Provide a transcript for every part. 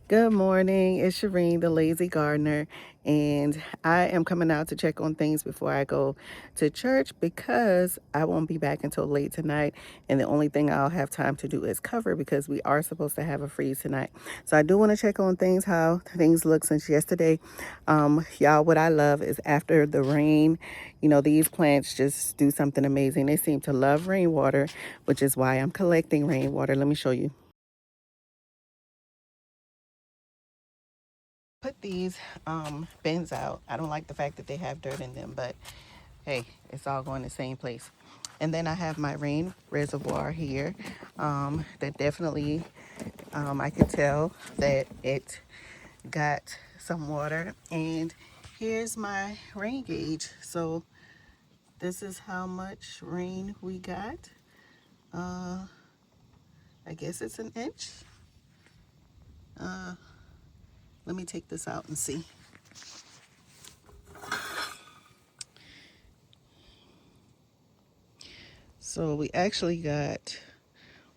Good morning. It's Shireen, the lazy gardener, and I am coming out to check on things before I go to church because I won't be back until late tonight, and the only thing I'll have time to do is cover because we are supposed to have a freeze tonight. So I do want to check on things, how things look since yesterday. Y'all, what I love is after the rain, these plants just do something amazing. They seem to love rainwater, which is why I'm collecting rainwater. Let me show you. Put these bins out. I don't like the fact that they have dirt in them, but hey, it's all going the same place. And then I have my rain reservoir here that definitely I could tell that it got some water. And here's my rain gauge. So this is how much rain we got. I guess it's an inch. Let me take this out and see. So we actually got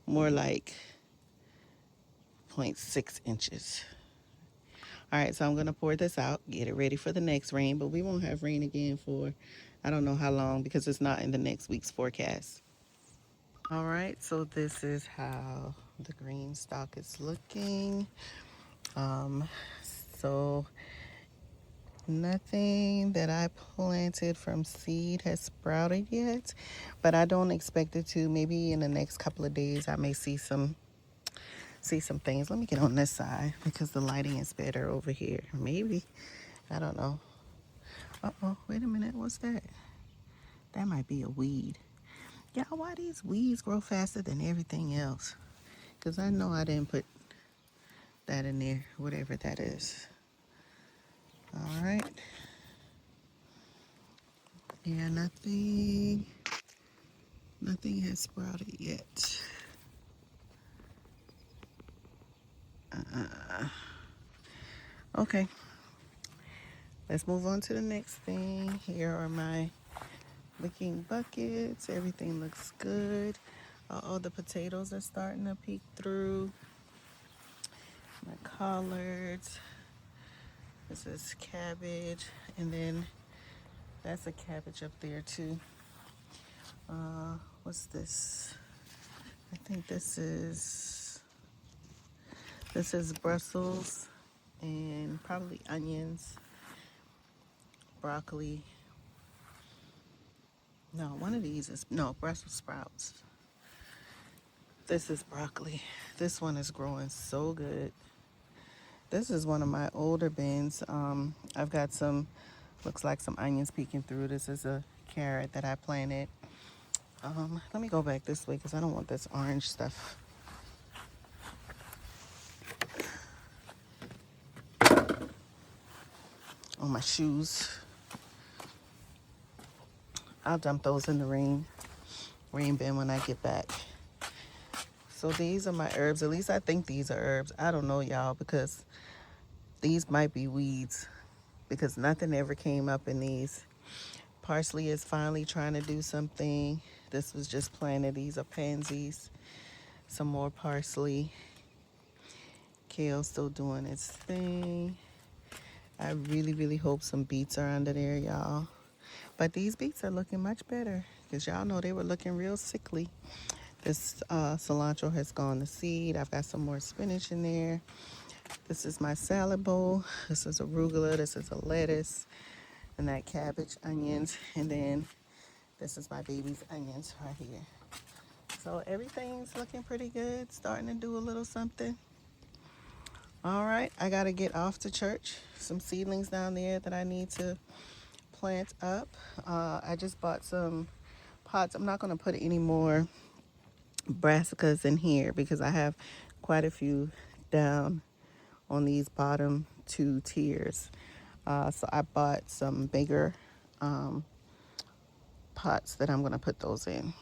more like 0.6 inches. All right, so I'm gonna pour this out, get it ready for the next rain, but we won't have rain again for I don't know how long because it's not in the next week's forecast. All right, so this is how the green stalk is looking. Um, so nothing that I planted from seed has sprouted yet, but I don't expect it to. Maybe in the next couple of days I may see some things. Let me get on this side because the lighting is better over here. Maybe. I don't know. Uh-oh, wait a minute. What's that? That might be a weed. Y'all, why these weeds grow faster than everything else? Because I know I didn't put that in there, whatever that is. All right. Yeah, nothing has sprouted yet. Okay. Let's move on to the next thing. Here are my licking buckets. Everything looks good. All the potatoes are starting to peek through. My collards. This is cabbage. And then that's a cabbage up there too. What's this? I think this is Brussels and probably onions, broccoli. No, one of these is, no, Brussels sprouts. This is broccoli. This one is growing so good. This is one of my older bins. I've got some, looks like some onions peeking through. This is a carrot that I planted. Let me go back this way because I don't want this orange stuff on my shoes. I'll dump those in the rain bin when I get back. So these are my herbs. At least I think these are herbs. I don't know, y'all, because these might be weeds because nothing ever came up in these. Parsley is finally trying to do something. This was just planted. These are pansies. Some more parsley. Kale still doing its thing. I really, really hope some beets are under there, y'all. But these beets are looking much better because y'all know they were looking real sickly. This cilantro has gone to seed. I've got some more spinach in there. This is my salad bowl. This is arugula. This is a lettuce. And that cabbage, onions. And then this is my baby's onions right here. So everything's looking pretty good. Starting to do a little something. All right, I got to get off to church. Some seedlings down there that I need to plant up. I just bought some pots. I'm not going to put any more brassicas in here because I have quite a few down on these bottom two tiers. So I bought some bigger pots that I'm going to put those in.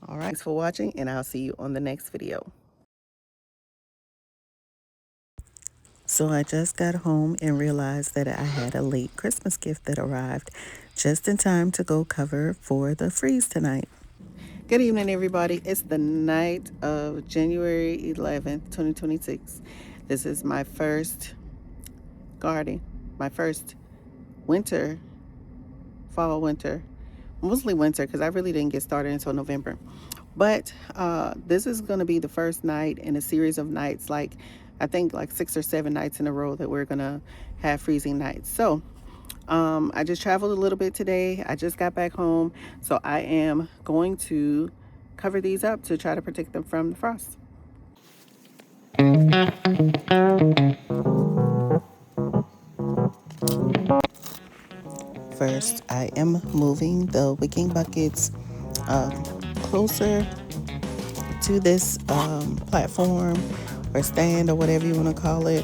All right, thanks for watching, and I'll see you on the next video. So I just got home and realized that I had a late Christmas gift that arrived just in time to go cover for the freeze tonight. Good evening, everybody. It's the night of January 11th, 2026. This is my first garden, my first winter, fall, winter, mostly winter, because I really didn't get started until November. But this is going to be the first night in a series of nights, like I think like 6 or 7 nights in a row that we're going to have freezing nights. So I just traveled a little bit today. I just got back home. So I am going to cover these up to try to protect them from the frost. First, I am moving the wicking buckets uh, closer to this platform or stand or whatever you want to call it.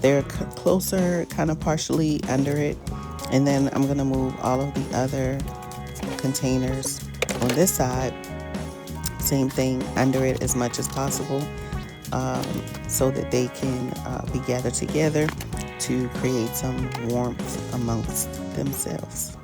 They're closer, kind of partially under it. And then I'm going to move all of the other containers on this side, same thing, under it as much as possible, so that they can be gathered together to create some warmth amongst themselves.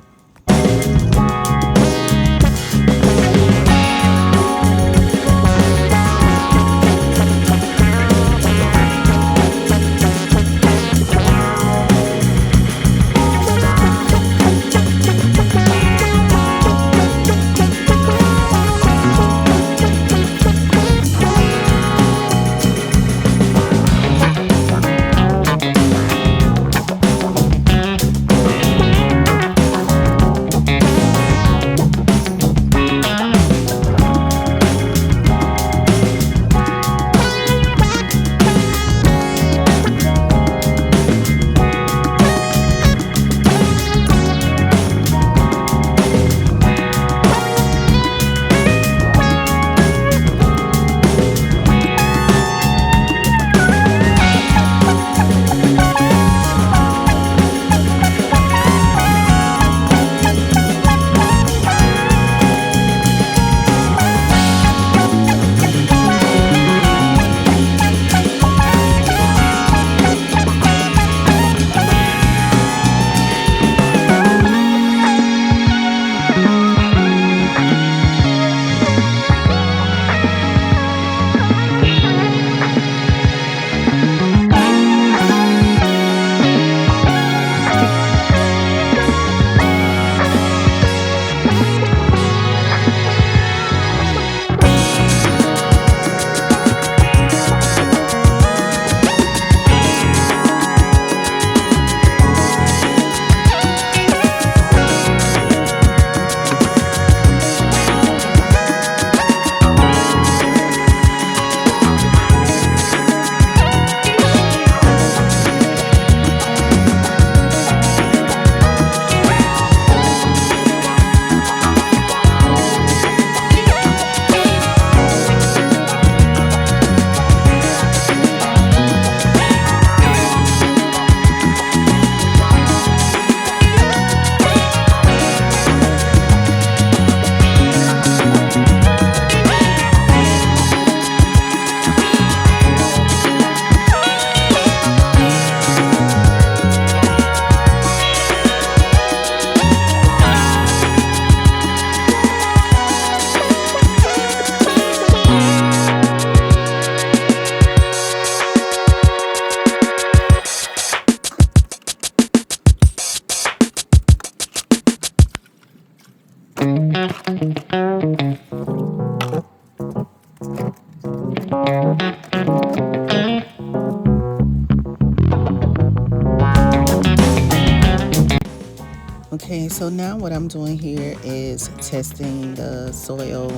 Okay, so now what I'm doing here is testing the soil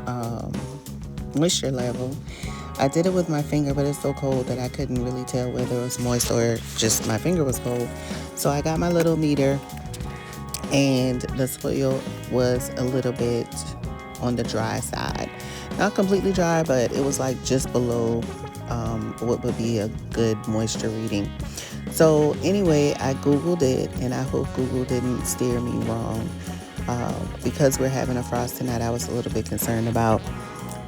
um, moisture level. I did it with my finger, but it's so cold that I couldn't really tell whether it was moist or just my finger was cold. So I got my little meter, and the soil was a little bit on the dry side. Not completely dry, but it was like just below what would be a good moisture reading. So anyway, I Googled it, and I hope Google didn't steer me wrong. Because we're having a frost tonight, I was a little bit concerned about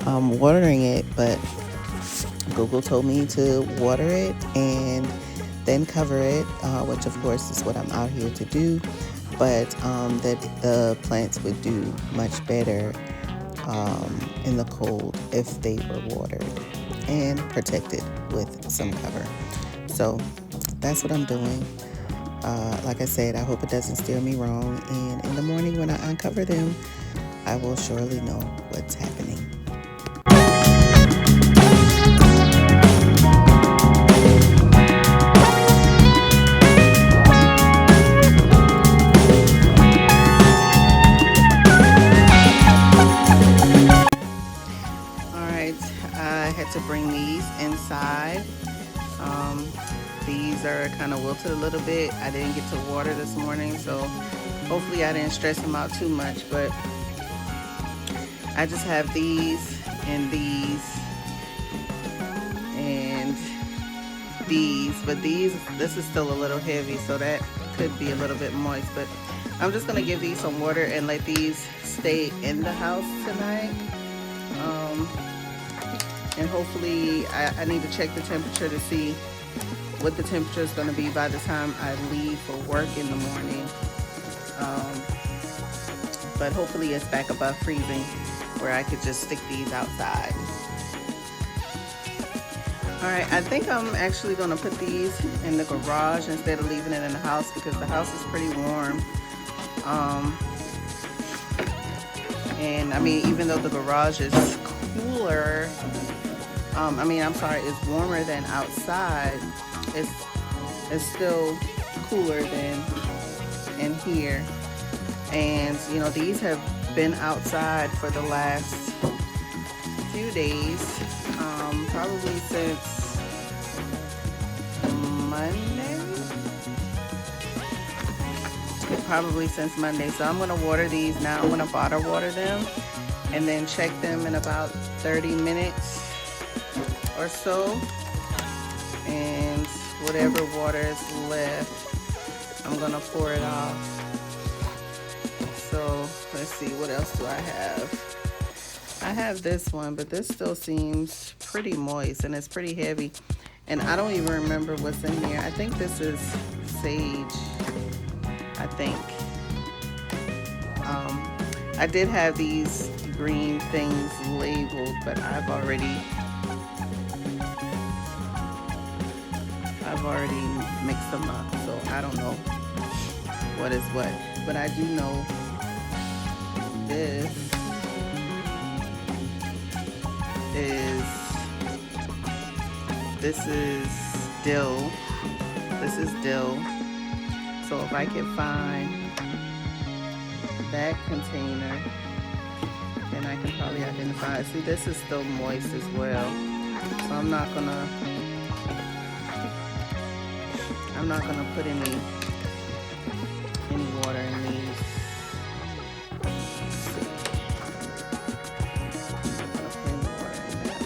watering it, but Google told me to water it and then cover it, which of course is what I'm out here to do, but that the plants would do much better in the cold if they were watered. and protected with some cover. So that's what I'm doing. Like I said, I hope it doesn't steer me wrong. And in the morning when I uncover them, I will surely know what's happening. I had to bring these inside. These are kind of wilted a little bit. I didn't get to water this morning, so hopefully I didn't stress them out too much, but I just have these and these and these, but this is still a little heavy, so that could be a little bit moist, but I'm just gonna give these some water and let these stay in the house tonight. And hopefully I need to check the temperature to see what the temperature is going to be by the time I leave for work in the morning. But hopefully it's back above freezing where I could just stick these outside. Alright, I think I'm actually going to put these in the garage instead of leaving it in the house because the house is pretty warm. And I mean, even though the garage is cooler, it's warmer than outside, it's still cooler than in here. And you know, these have been outside for the last few days, probably since Monday. So I'm gonna water these now. I'm gonna bottle water them and then check them in about 30 minutes or so, and whatever water is left, I'm gonna pour it off. So let's see, what else do I have? I have this one, but this still seems pretty moist and it's pretty heavy, and I don't even remember what's in here. I think this is sage, I think. I did have these green things labeled, but I've already mixed them up, so I don't know what is what, but I do know this is dill. This is dill. So if I can find that container, then I can probably identify it. See, this is still moist as well, so I'm not gonna put any water in these. Let's see. I'm gonna put any water in that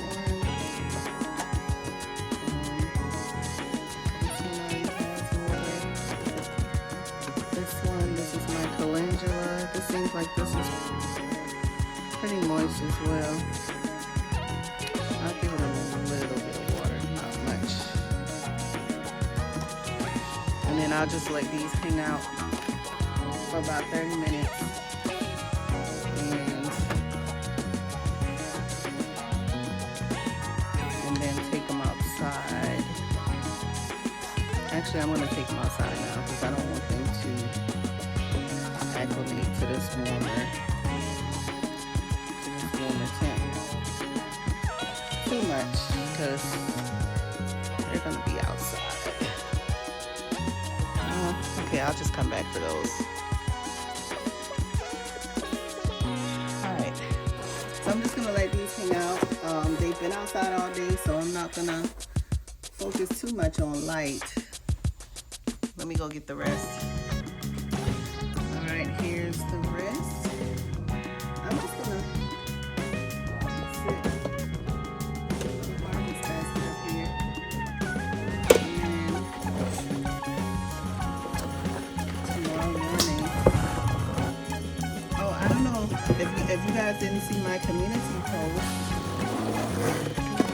one. This is my calendula. This seems like this is pretty moist as well. I'll give it a little bit of water, not much. And then I'll just let these hang out for about 30 minutes. And then take them outside. Actually, I'm going to take them outside now because I don't want them to acclimate to this warmer temp too much, because they're going to be outside. Okay, I'll just come back for those. Alright, so I'm just going to let these hang out. They've been outside all day, so I'm not going to focus too much on light. Let me go get the rest. Alright, here's the rest. I'm just going to sit the harvest basket up here. And then tomorrow morning. Oh, I don't know if you guys didn't see my community post.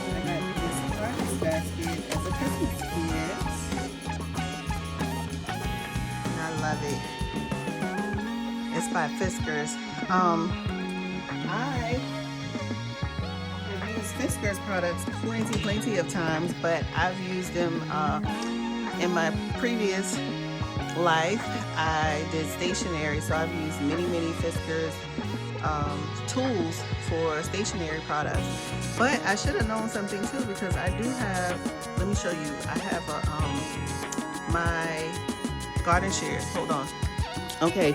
I got this harvest basket as a Christmas gift. I love it. It's by Fiskars. I have used Fiskars products plenty of times, but I've used them in my previous life. I did stationery, so I've used many Fiskars tools for stationery products. But I should have known something too, because I do have, let me show you, I have my garden shears. Hold on. Okay,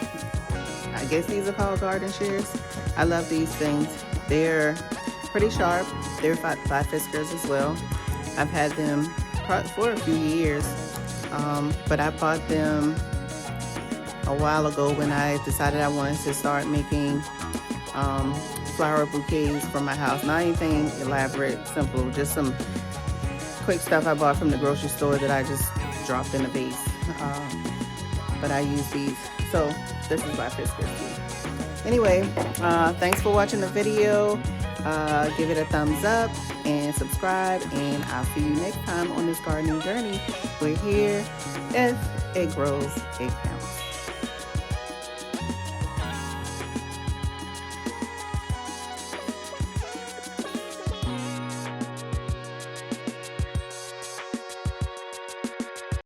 I guess these are called garden shears. I love these things. They're pretty sharp. They're by Fiskars as well. I've had them for a few years, but I bought them a while ago when I decided I wanted to start making flower bouquets for my house. Not anything elaborate, simple, just some quick stuff I bought from the grocery store that I just dropped in a vase. But I use these. So this is by Fiskars too. Anyway, thanks for watching the video. Give it a thumbs up and subscribe, and I'll see you next time on this gardening journey. We're here. If it grows, it counts.